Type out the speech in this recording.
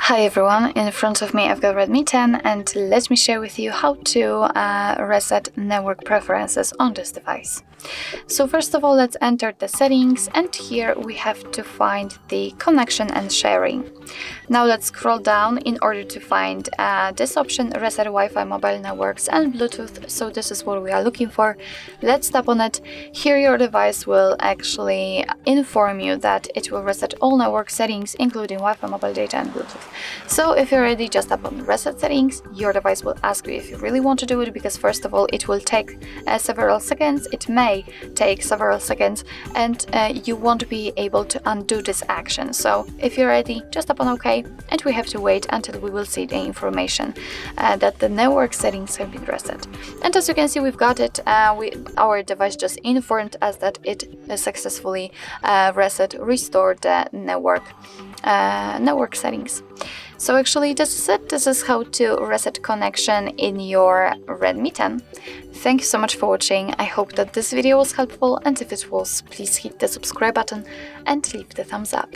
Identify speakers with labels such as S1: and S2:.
S1: Hi everyone, in front of me I've got Redmi 10 and let me share with you how to reset network preferences on this device. So first of all, let's enter the settings, and here we have to find the connection and sharing. Now let's scroll down in order to find this option, reset Wi-Fi, mobile networks and Bluetooth. So this is what we are looking for. Let's tap on it. Here your device will actually inform you that it will reset all network settings including Wi-Fi, mobile data and Bluetooth. So if you're ready, just tap on reset settings. Your device will ask you if you really want to do it, because first of all it will take several seconds. It may take several seconds, and you won't be able to undo this action. So if you're ready, just tap on OK, and we have to wait until we will see the information that the network settings have been reset. And as you can see, we've got it. Our device just informed us that it successfully restored the network settings. So actually this is it. This is how to reset connection in your Redmi 10. Thank you so much for watching. I hope that this video was helpful, and if it was, please hit the subscribe button and leave the thumbs up.